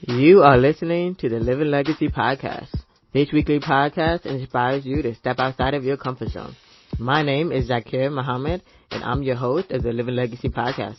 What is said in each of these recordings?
You are listening to the Living Legacy Podcast. This weekly podcast inspires you to step outside of your comfort zone. My name is Zaakirah Muhammad, and I'm your host of the Living Legacy Podcast.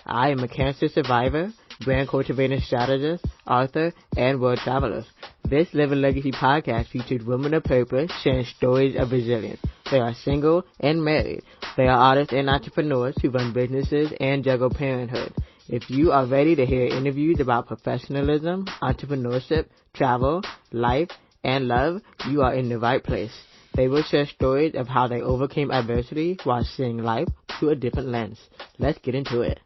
I am a cancer survivor, brand cultivating strategist, author, and world traveler. This Living Legacy Podcast features women of purpose sharing stories of resilience. They are single and married. They are artists and entrepreneurs who run businesses and juggle parenthood. If you are ready to hear interviews about professionalism, entrepreneurship, travel, life, and love, you are in the right place. They will share stories of how they overcame adversity while seeing life through a different lens. Let's get into it.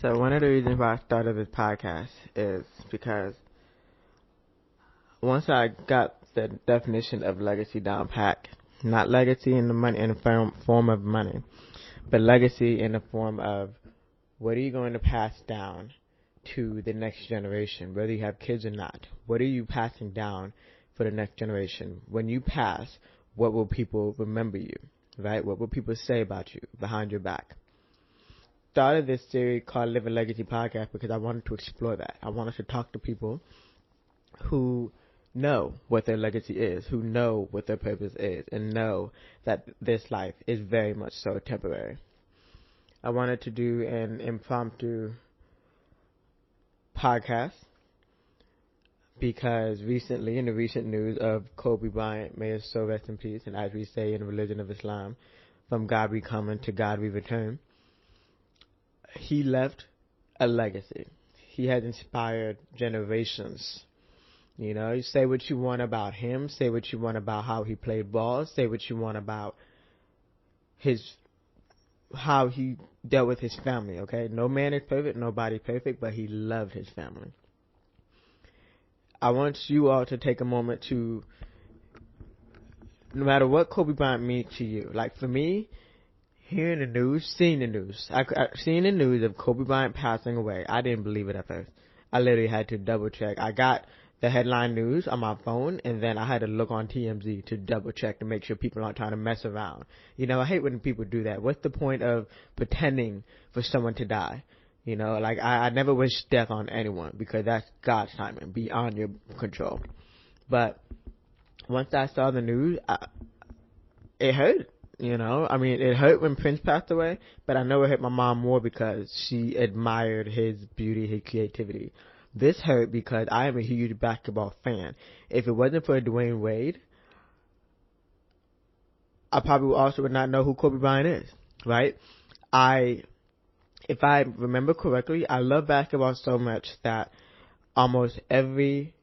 So one of the reasons why I started this podcast is because once I got the definition of legacy down pat, not legacy in the form of money, but legacy in the form of what are you going to pass down to the next generation, whether you have kids or not? What are you passing down for the next generation? When you pass, what will people remember you, right? What will people say about you behind your back? Started this series called Living Legacy Podcast because I wanted to explore that. I wanted to talk to people who know what their legacy is, who know what their purpose is, and know that this life is very much so temporary. I wanted to do an impromptu podcast because recently, in the recent news of Kobe Bryant, may his soul rest in peace, and as we say in the religion of Islam, from God we come and to God we return, he left a legacy. He has inspired generations. You know, you say what you want about him, say what you want about how he played ball, say what you want about how he dealt with his family, okay? No man is perfect, nobody perfect, but he loved his family. I want you all to take a moment to, no matter what Kobe Bryant means to you, like for me, seeing the news of Kobe Bryant passing away, I didn't believe it at first. I literally had to double check. I got the headline news on my phone, and then I had to look on TMZ to double check to make sure people aren't trying to mess around. You know, I hate when people do that. What's the point of pretending for someone to die? You know, like I never wish death on anyone because that's God's timing, beyond your control. But once I saw the news, it hurt. You know, I mean, it hurt when Prince passed away, but I know it hurt my mom more because she admired his beauty, his creativity. This hurt because I am a huge basketball fan. If it wasn't for Dwayne Wade, I probably also would not know who Kobe Bryant is, right? If I remember correctly, I love basketball so much that almost every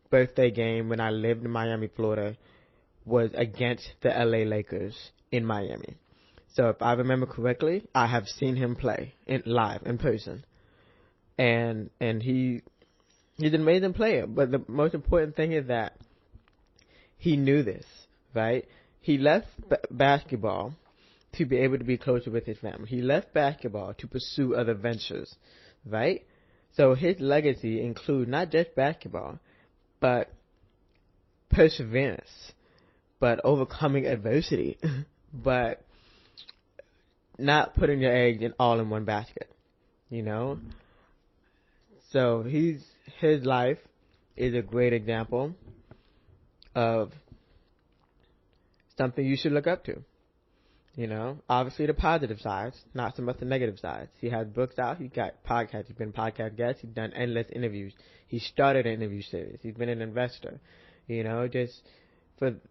birthday game when I lived in Miami, Florida, was against the LA Lakers in Miami. So if I remember correctly, I have seen him play live in person. And he's an amazing player, but the most important thing is that he knew this, right? He left basketball to be able to be closer with his family. He left basketball to pursue other ventures, right? So his legacy includes not just basketball, but perseverance, but overcoming adversity, but not putting your eggs all in one basket, you know? So his life is a great example of something you should look up to. You know, obviously the positive sides, not so much the negative sides. He has books out. He's got podcasts. He's been podcast guest. He's done endless interviews. He started an interview series. He's been an investor. You know, just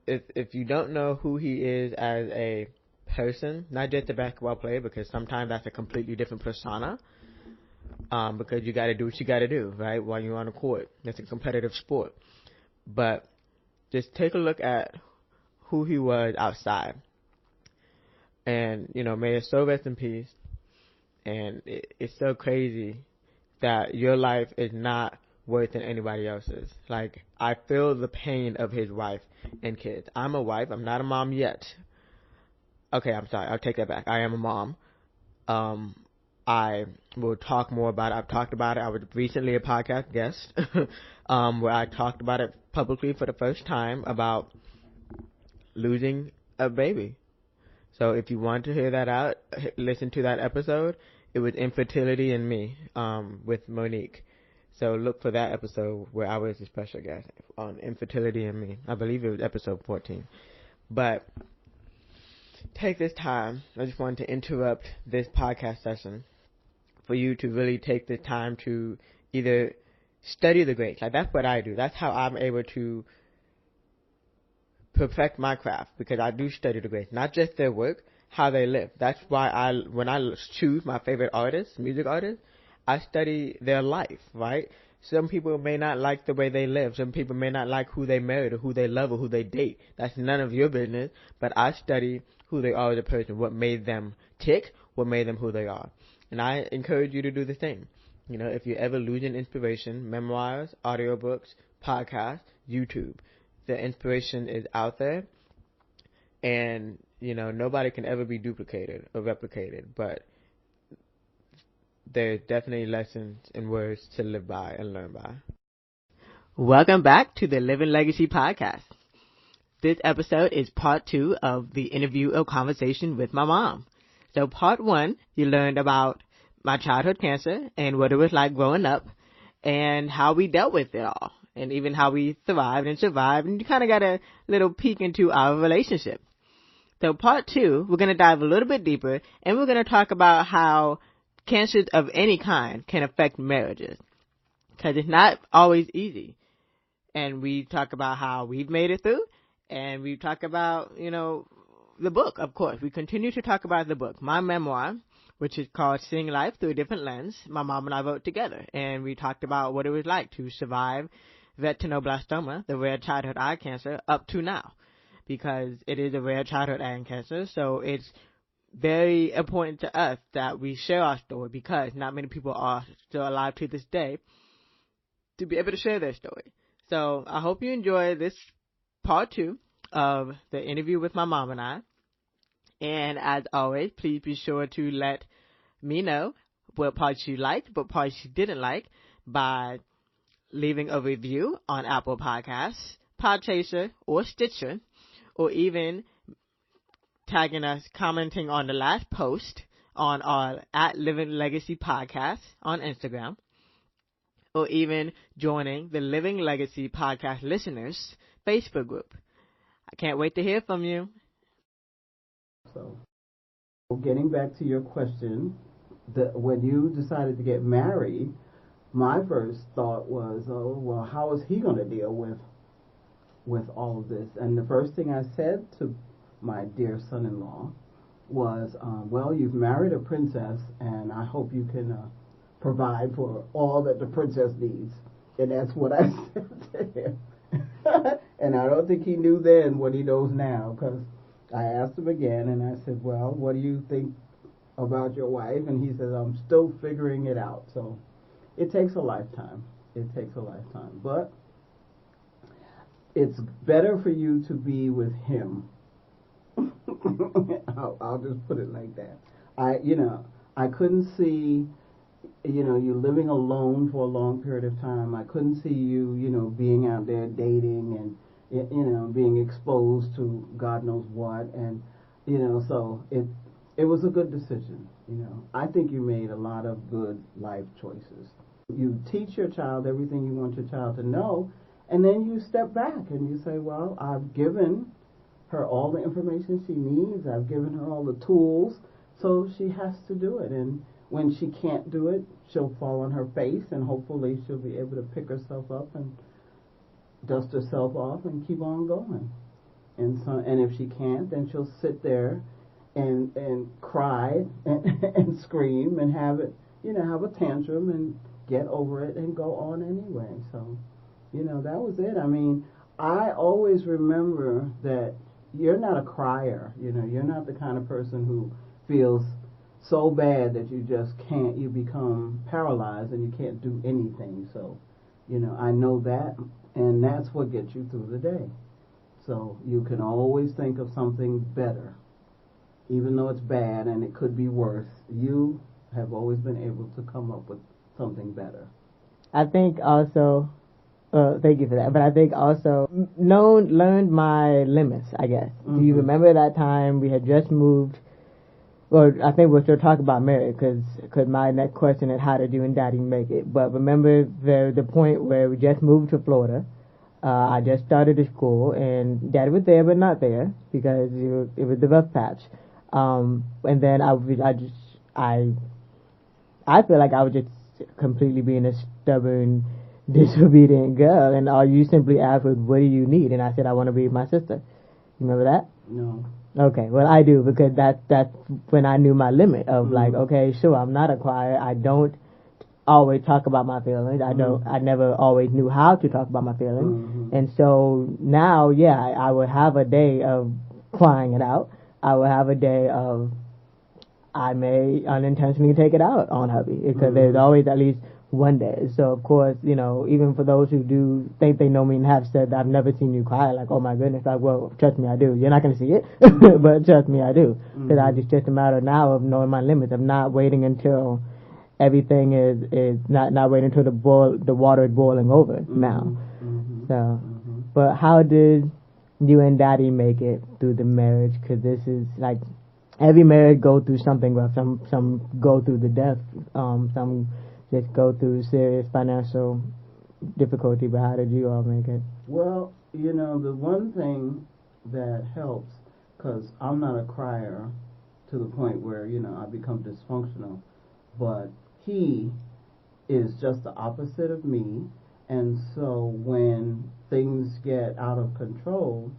if you don't know who he is as a person, not just a basketball player, because sometimes that's a completely different persona. Because you got to do what you got to do, right, while you're on the court. It's a competitive sport. But just take a look at who he was outside. And, you know, may his soul rest in peace. And it's so crazy that your life is not worse than anybody else's. Like, I feel the pain of his wife and kids. I'm a wife. I'm not a mom yet. Okay, I'm sorry. I'll take that back. I am a mom. I will talk more about it. I've talked about it. I was recently a podcast guest where I talked about it publicly for the first time about losing a baby. So if you want to hear that out, listen to that episode. It was Infertility and Me with Monique. So look for that episode where I was a special guest on infertility and me. I believe it was episode 14. But take this time. I just wanted to interrupt this podcast session for you to really take the time to either study the greats. Like, that's what I do. That's how I'm able to perfect my craft, because I do study the greats, not just their work, how they live. That's why when I choose my favorite artists, music artists, I study their life, right? Some people may not like the way they live. Some people may not like who they married or who they love or who they date. That's none of your business. But I study who they are as a person, what made them tick, what made them who they are. And I encourage you to do the same. You know, if you're ever losing inspiration, memoirs, audiobooks, podcasts, YouTube. The inspiration is out there. And, you know, nobody can ever be duplicated or replicated. But there's definitely lessons and words to live by and learn by. Welcome back to the Living Legacy Podcast. This episode is part 2 of the interview or conversation with my mom. So part 1, you learned about my childhood cancer and what it was like growing up and how we dealt with it all, and even how we thrived and survived, and you kind of got a little peek into our relationship. So part 2, we're going to dive a little bit deeper, and we're going to talk about how cancers of any kind can affect marriages, because it's not always easy. And we talk about how we've made it through, and we talk about, you know, the book, of course. We continue to talk about the book, my memoir, which is called Seeing Life Through a Different Lens. My mom and I wrote together, and we talked about what it was like to survive retinoblastoma, the rare childhood eye cancer, up to now, because it is a rare childhood eye cancer. So it's very important to us that we share our story, because not many people are still alive to this day to be able to share their story. So I hope you enjoy this part 2 of the interview with my mom and I. And as always, please be sure to let me know what parts you liked, what parts you didn't like, by leaving a review on Apple Podcasts, Podchaser, or Stitcher, or even tagging us, commenting on the last post on our @Living Legacy Podcast on Instagram, or even joining the Living Legacy Podcast Listeners Facebook group. I can't wait to hear from you. So, getting back to your question, when you decided to get married, my first thought was, oh, well, how is he going to deal with all of this? And the first thing I said to my dear son-in-law was, well, you've married a princess, and I hope you can provide for all that the princess needs. And that's what I said to him. And I don't think he knew then what he knows now, because I asked him again, and I said, well, what do you think about your wife? And he says, I'm still figuring it out. So it takes a lifetime. It takes a lifetime. But it's better for you to be with him. I'll just put it like that. I couldn't see, you living alone for a long period of time. I couldn't see you, being out there dating and, being exposed to God knows what. And, so it was a good decision. I think you made a lot of good life choices. You teach your child everything you want your child to know, and then you step back and you say, well, I've given her all the information she needs. I've given her all the tools, so she has to do it. And when she can't do it, she'll fall on her face, and hopefully she'll be able to pick herself up and dust herself off and keep on going. And if she can't, then she'll sit there and cry and scream and have a tantrum and get over it and go on anyway. So, that was it. I mean, I always remember that you're not a crier. You're not the kind of person who feels so bad that you become paralyzed and you can't do anything. So, I know that, and that's what gets you through the day. So you can always think of something better. Even though it's bad and it could be worse, you have always been able to come up with something better. I think also, thank you for that, but I think also learned my limits, I guess. Mm-hmm. Do you remember that time we had just moved? Well, I think we're still talking about marriage because my next question is how did you and Daddy make it? But remember the point where we just moved to Florida. I just started the school, and Daddy was there but not there because it was the rough patch. And then I feel like I was just completely being a stubborn, disobedient girl, and all you simply asked was, "What do you need?" And I said, "I want to be with my sister." You remember that? No. Okay, well I do because that's when I knew my limit of like, okay, sure, I'm not a crier. I don't always talk about my feelings. I never always knew how to talk about my feelings. And so now, yeah, I would have a day of crying it out. I would have a day of I may unintentionally take it out on hubby because there's always at least one day. So of course, even for those who do think they know me and have said I've never seen you cry, like, oh my goodness, like, well, trust me, I do. You're not going to see it, but trust me, I do. Because it's just a matter now of knowing my limits, of not waiting until everything is not waiting until the water is boiling over now. So, but how did you and Daddy make it through the marriage? Because this is like every marriage go through something rough. Some go through the death. Some just go through serious financial difficulty. But how did you all make it? Well, the one thing that helps, because I'm not a crier to the point where I become dysfunctional, but he is just the opposite of me, and so when things get out of control,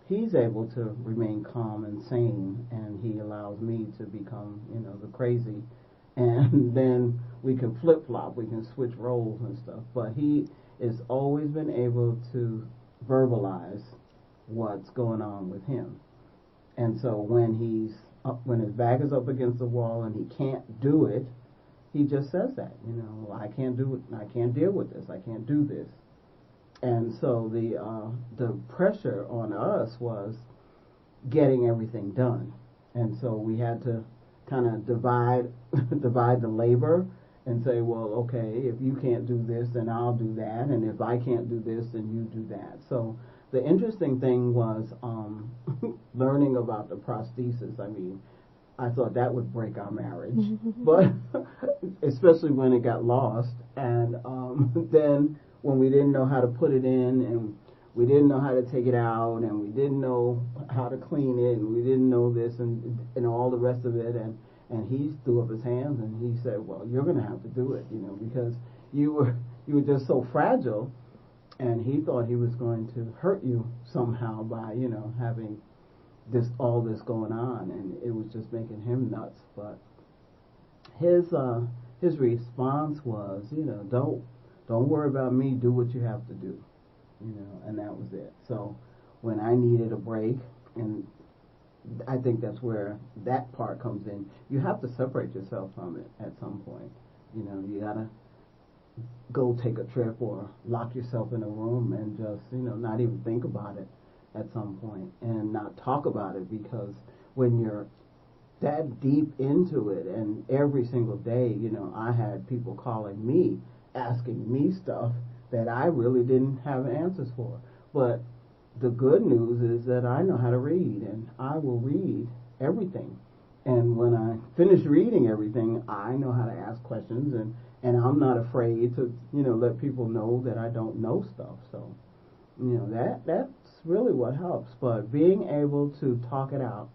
he's able to remain calm and sane, and he allows me to become, the crazy, and then we can flip-flop, we can switch roles and stuff, but he has always been able to verbalize what's going on with him, and so when his back is up against the wall and he can't do it, he just says that, I can't do it, I can't deal with this, I can't do this. And so the pressure on us was getting everything done. And so we had to kind of divide the labor and say, well, okay, if you can't do this, then I'll do that. And if I can't do this, then you do that. So the interesting thing was learning about the prosthesis. I mean, I thought that would break our marriage, but especially when it got lost. And then when we didn't know how to put it in, and we didn't know how to take it out, and we didn't know how to clean it, and we didn't know this and all the rest of it, and he threw up his hands and he said, well, you're going to have to do it, because you were just so fragile, and he thought he was going to hurt you somehow by having all this going on, and it was just making him nuts. But his response was, don't worry about me, do what you have to do, and that was it. So when I needed a break, and I think that's where that part comes in, you have to separate yourself from it at some point. You gotta go take a trip or lock yourself in a room and just, not even think about it at some point and not talk about it, because when you're that deep into it, and every single day, I had people calling me, asking me stuff that I really didn't have answers for. But the good news is that I know how to read, and I will read everything. And when I finish reading everything, I know how to ask questions, and I'm not afraid to, let people know that I don't know stuff. So, that's really what helps. But being able to talk it out.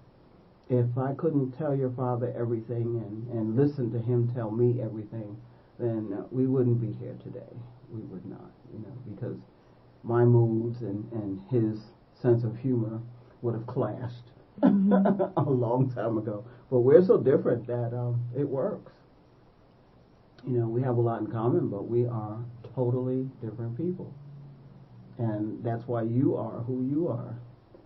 If I couldn't tell your father everything and listen to him tell me everything, then we wouldn't be here today. We would not, because my moods and his sense of humor would have clashed a long time ago. But we're so different that it works. We have a lot in common, but we are totally different people. And that's why you are who you are.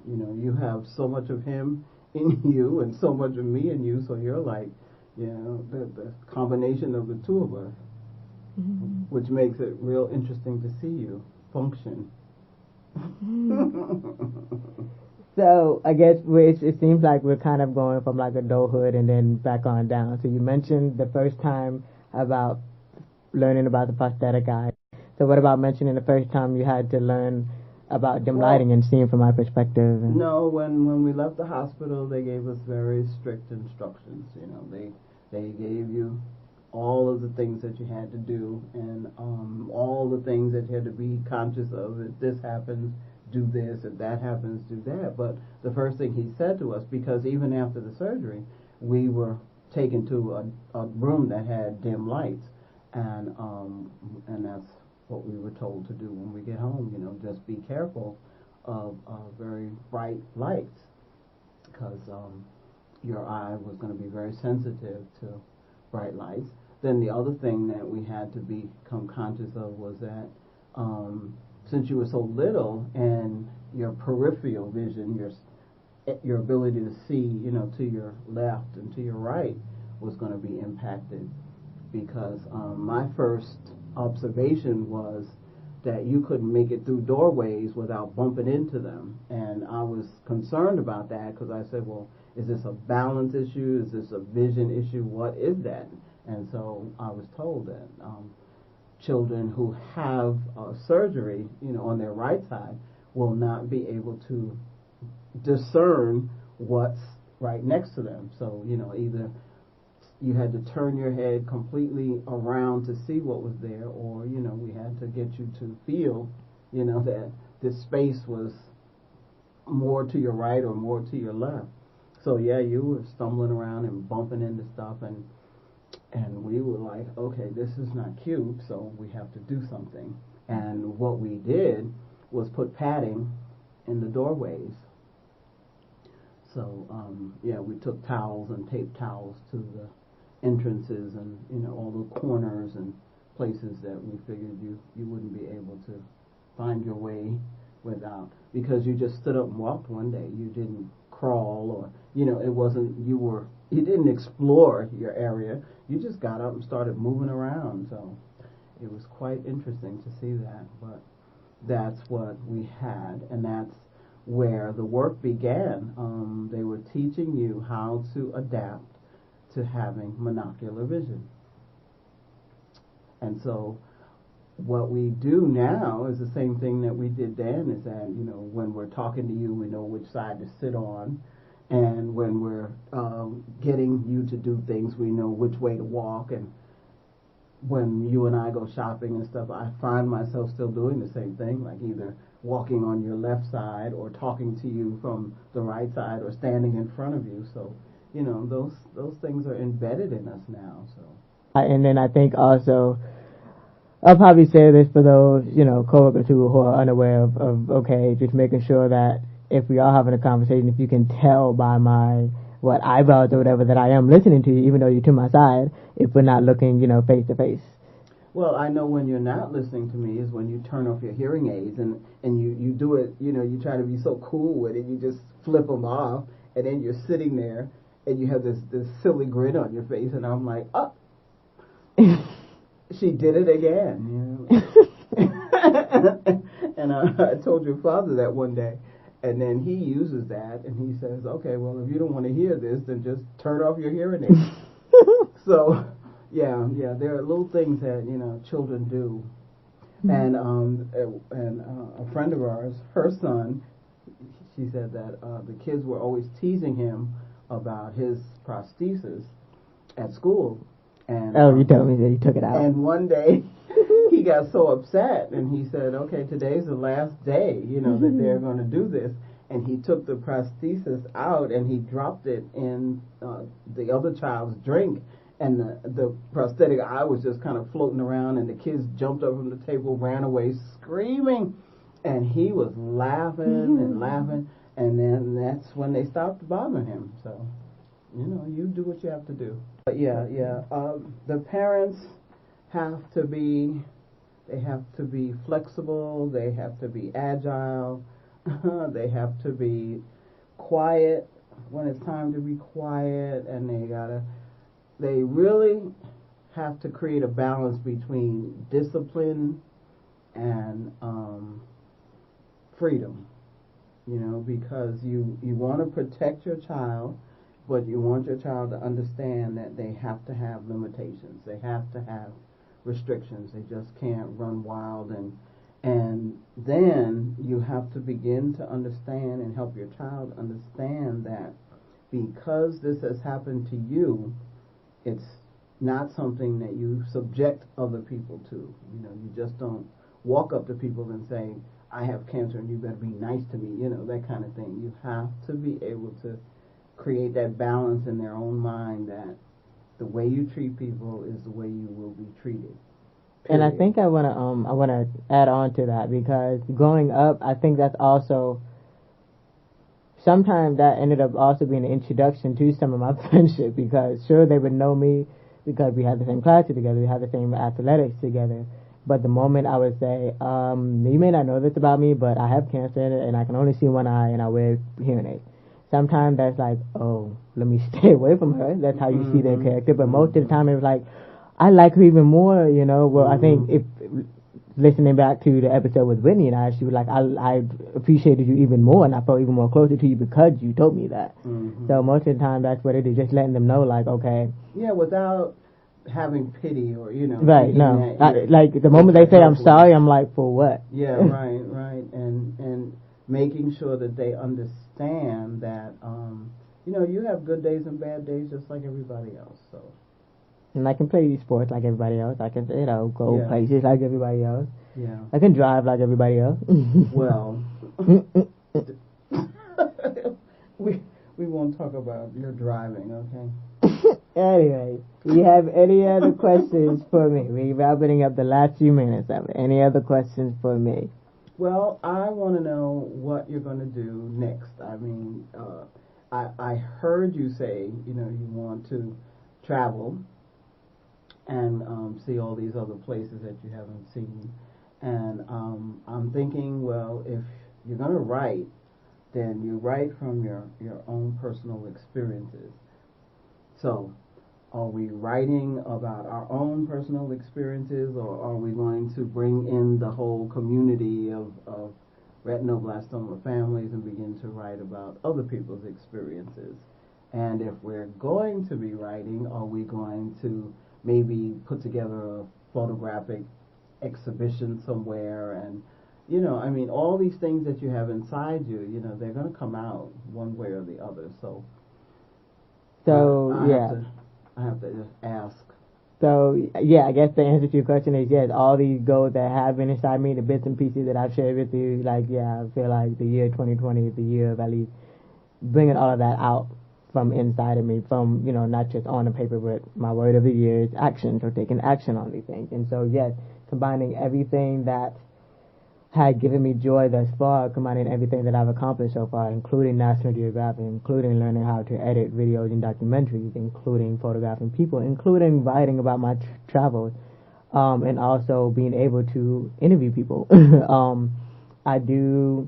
You have so much of him in you and so much of me in you, so you're like, the combination of the two of us, which makes it real interesting to see you function. So I guess it seems like we're kind of going from like adulthood and then back on down. So you mentioned the first time about learning about the prosthetic eye. So what about mentioning the first time you had to learn about dim lighting and seeing from my perspective? And no, when we left the hospital, they gave us very strict instructions. They gave you all of the things that you had to do, and all the things that you had to be conscious of. If this happens, do this. If that happens, do that. But the first thing he said to us, because even after the surgery, we were taken to a room that had dim lights, and that's what we were told to do when we get home. Just be careful of very bright lights, because your eye was going to be very sensitive to bright lights. Then the other thing that we had to become conscious of was that since you were so little, and your peripheral vision, your ability to see, to your left and to your right was going to be impacted, because my first observation was that you couldn't make it through doorways without bumping into them, and I was concerned about that, because I said, well, is this a balance issue? Is this a vision issue? What is that? And so I was told that children who have surgery, on their right side, will not be able to discern what's right next to them. So, either you had to turn your head completely around to see what was there, or, we had to get you to feel, that this space was more to your right or more to your left. So, yeah, you were stumbling around and bumping into stuff, and we were like, okay, this is not cute, so we have to do something. And what we did was put padding in the doorways. So, we took towels and taped towels to the entrances and, all the corners and places that we figured you wouldn't be able to find your way without, because you just stood up and walked one day. You didn't crawl, or, it wasn't, you didn't explore your area. You just got up and started moving around. So it was quite interesting to see that. But that's what we had, and that's where the work began. They were teaching you how to adapt to having monocular vision. And so what we do now is the same thing that we did then, is that, when we're talking to you, we know which side to sit on. And when we're getting you to do things, we know which way to walk. And when you and I go shopping and stuff, I find myself still doing the same thing, like either walking on your left side or talking to you from the right side or standing in front of you. So, those things are embedded in us now. So. And then I think also, I'll probably say this for those, coworkers who are unaware of okay, just making sure that if we are having a conversation, if you can tell by my eyebrows or whatever that I am listening to you, even though you're to my side, if we're not looking, face to face. Well, I know when you're not listening to me is when you turn off your hearing aids, and you do it, you try to be so cool with it, you just flip them off, and then you're sitting there, and you have this silly grin on your face, and I'm like, oh, she did it again. And I told your father that one day. And then he uses that, and he says, okay, well, if you don't want to hear this, then just turn off your hearing aids. So, yeah, there are little things that, children do. And a friend of ours, her son, she said that the kids were always teasing him about his prosthesis at school. And you told me that you took it out. And one day he got so upset, and he said, okay, today's the last day, that they're going to do this. And he took the prosthesis out, and he dropped it in the other child's drink. And the prosthetic eye was just kind of floating around, and the kids jumped up from the table, ran away screaming. And he was laughing and laughing. And then that's when they stopped bothering him. So, you do what you have to do. But the parents have to be flexible, they have to be agile, they have to be quiet when it's time to be quiet, and they really have to create a balance between discipline and freedom, because you want to protect your child, but you want your child to understand that they have to have limitations. They have to have restrictions. They just can't run wild And then you have to begin to understand and help your child understand that because this has happened to you, it's not something that you subject other people to. You know, you just don't walk up to people and say, I have cancer and you better be nice to me, you know, that kind of thing. You have to be able to create that balance in their own mind that the way you treat people is the way you will be treated. And I think I wanna add on to that, because growing up, I think that's also sometimes that ended up also being an introduction to some of my friendship, because sure, they would know me because we had the same classes together, we had the same athletics together. But the moment I would say, you may not know this about me, but I have cancer and I can only see one eye and I wear hearing aids. Sometimes that's like, oh, let me stay away from her. That's how you see their character. But most of the time it was like, I like her even more, you know. Well, I think if listening back to the episode with Whitney and I, she was like, I appreciated you even more and I felt even more closer to you because you told me that. So most of the time that's what it is, just letting them know, like, okay. Yeah, without having pity or, you know. Right, no. Like, the moment they say I'm sorry, I'm like, for what? Yeah, right. And making sure that they understand that, you know, you have good days and bad days just like everybody else, so. And I can play sports like everybody else. I can, you know, go places like everybody else. Yeah. I can drive like everybody else. Well, we won't talk about your driving, okay? Anyway, do you have any other questions for me? We're wrapping up the last few minutes of it. Any other questions for me? Well, I want to know what you're going to do next. I mean, I heard you say, you know, you want to travel and see all these other places that you haven't seen. And I'm thinking, well, if you're going to write, then you write from your own personal experiences. So, are we writing about our own personal experiences, or are we going to bring in the whole community of retinoblastoma families and begin to write about other people's experiences? And if we're going to be writing, are we going to maybe put together a photographic exhibition somewhere? And, you know, I mean, all these things that you have inside you, you know, they're going to come out one way or the other. So I have to just ask. So, yeah, I guess the answer to your question is yes, all these goals that have been inside me, the bits and pieces that I've shared with you, like, yeah, I feel like the year 2020 is the year of at least bringing all of that out from inside of me, from, you know, not just on the paper, but my word of the year is actions, or taking action on these things. And so, yes, combining everything that had given me joy thus far, combining everything that I've accomplished so far, including National Geographic, including learning how to edit videos and documentaries, including photographing people, including writing about my travels, and also being able to interview people. I do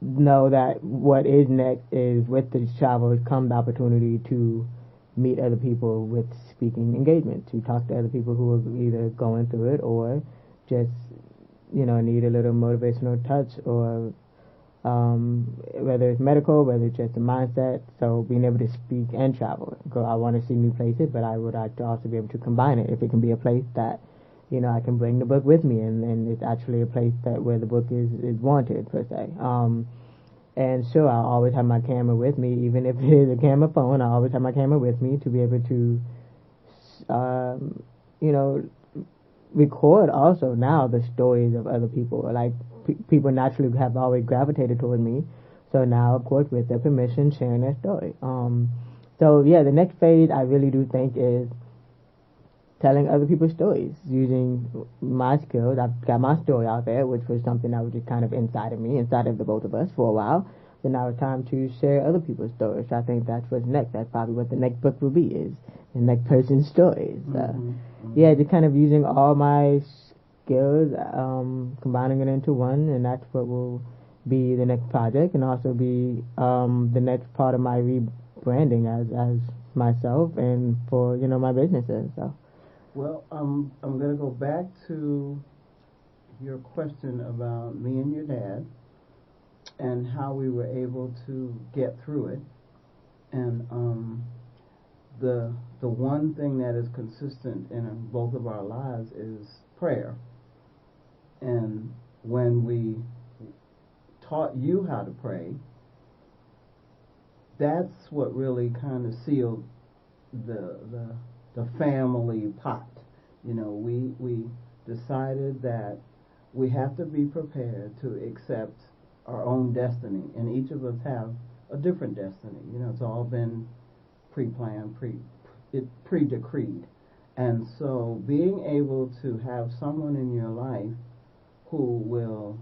know that what is next is, with these travels come the opportunity to meet other people with speaking engagement, to talk to other people who are either going through it or just, you know, need a little motivational touch, or whether it's medical, whether it's just a mindset. So being able to speak and travel. I want to see new places, but I would like to also be able to combine it. If it can be a place that, you know, I can bring the book with me, and it's actually a place that where the book is wanted, per se. And sure, I'll always have my camera with me, even if it is a camera phone. I always have my camera with me to be able to, you know, record also now the stories of other people. Like, people naturally have always gravitated toward me, so now, of course, with their permission, sharing their story. So yeah, the next phase I really do think is telling other people's stories, using my skills. I've got my story out there, which was something that was just kind of inside of me, inside of the both of us for a while. So now it's time to share other people's stories. I think that's what's next. That's probably what the next book will be, is the next person's stories. Yeah, just kind of using all my skills, combining it into one, and that's what will be the next project, and also be the next part of my rebranding as myself, and for, you know, my businesses. So. Well, I'm going to go back to your question about me and your dad and how we were able to get through it. And the one thing that is consistent in both of our lives is prayer. And when we taught you how to pray, that's what really kind of sealed the family pot. You know, we decided that we have to be prepared to accept our own destiny, and each of us have a different destiny. You know, it's all been pre-planned, pre-decreed. And so being able to have someone in your life who will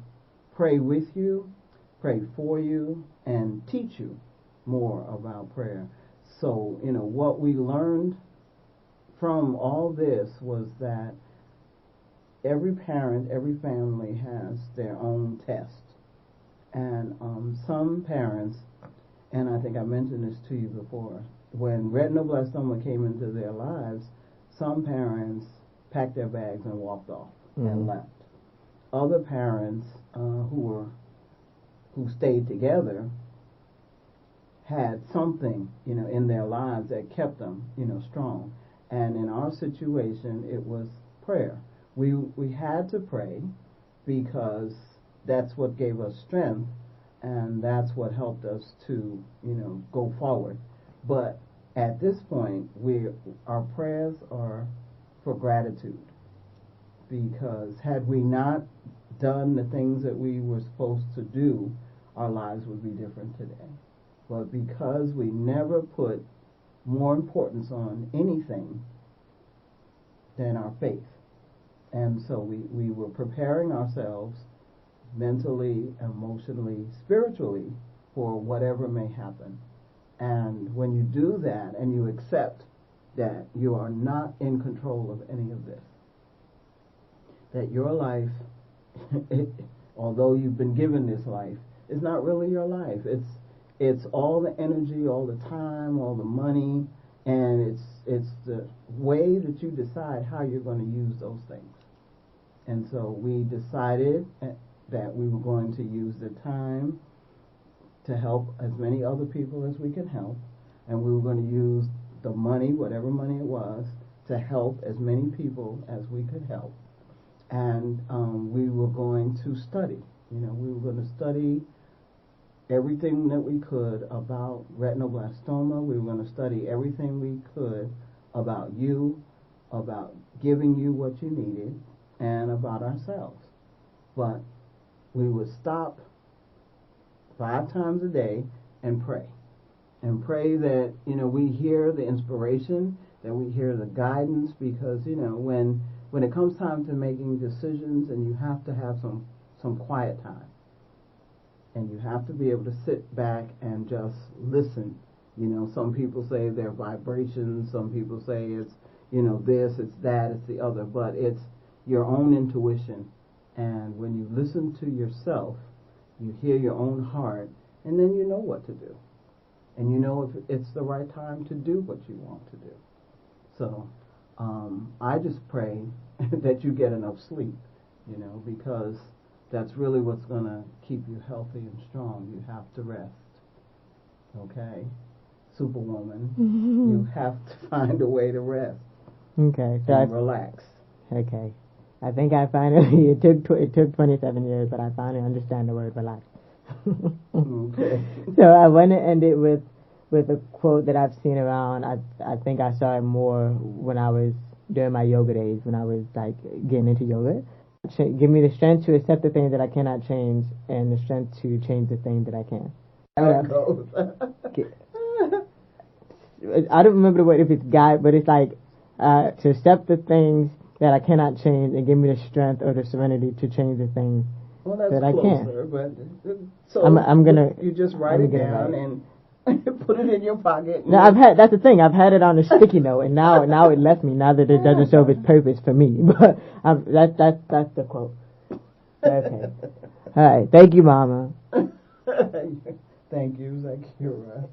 pray with you, pray for you, and teach you more about prayer. So, you know, what we learned from all this was that every parent, every family has their own test. And some parents, and I think I mentioned this to you before, when retinoblastoma came into their lives, some parents packed their bags and walked off and left. Other parents who stayed together had something, you know, in their lives that kept them, you know, strong. And in our situation, it was prayer. We had to pray because that's what gave us strength, and that's what helped us to, you know, go forward. But at this point, our prayers are for gratitude, because had we not done the things that we were supposed to do, our lives would be different today. But because we never put more importance on anything than our faith, and so we were preparing ourselves mentally, emotionally, spiritually for whatever may happen. And when you do that and you accept that you are not in control of any of this, that your life, although you've been given this life, is not really your life. It's all the energy, all the time, all the money, and it's the way that you decide how you're going to use those things. And so we decided that we were going to use the time to help as many other people as we could help, and we were going to use the money, whatever money it was, to help as many people as we could help. And we were going to study. You know, we were going to study everything that we could about retinoblastoma. We were going to study everything we could about you, about giving you what you needed, and about ourselves. But we would stop 5 times a day and pray. And pray that, you know, we hear the inspiration, that we hear the guidance, because, you know, when it comes time to making decisions, and you have to have some quiet time, and you have to be able to sit back and just listen. You know, some people say they're vibrations, some people say it's, you know, this, it's that, it's the other, but it's your own intuition. And when you listen to yourself, you hear your own heart, and then you know what to do. And you know if it's the right time to do what you want to do. So I just pray that you get enough sleep, you know, because that's really what's going to keep you healthy and strong. You have to rest. Okay? Superwoman, you have to find a way to rest. Okay. So and relax. Okay. I think I finally, it took 27 years, but I finally understand the word relax. Okay. So I want to end it with a quote that I've seen around. I think I saw it more when I was during my yoga days, when I was like getting into yoga. Give me the strength to accept the things that I cannot change, and the strength to change the things that I can. I don't remember the word, if it's God, but it's like to accept the things that I cannot change, and give me the strength or the serenity to change the things that I can. But so I'm gonna. You just write it down and put it in your pocket. No, that's the thing. I've had it on a sticky note, and now it left me. Now that it doesn't serve its purpose for me, but that's the quote. Okay. All right. Thank you, Mama. Thank you, Zaakirah.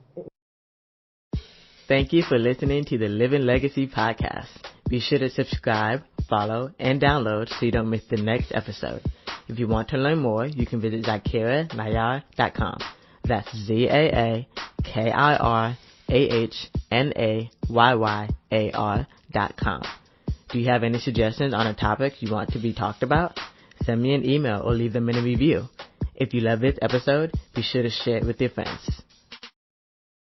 Thank you for listening to the Living Legacy podcast. Be sure to subscribe, follow, and download so you don't miss the next episode. If you want to learn more, you can visit ZaakirahNayar.com. That's ZaakirahNayar.com. Do you have any suggestions on a topic you want to be talked about? send me an email or leave them in a review. If you love this episode, be sure to share it with your friends.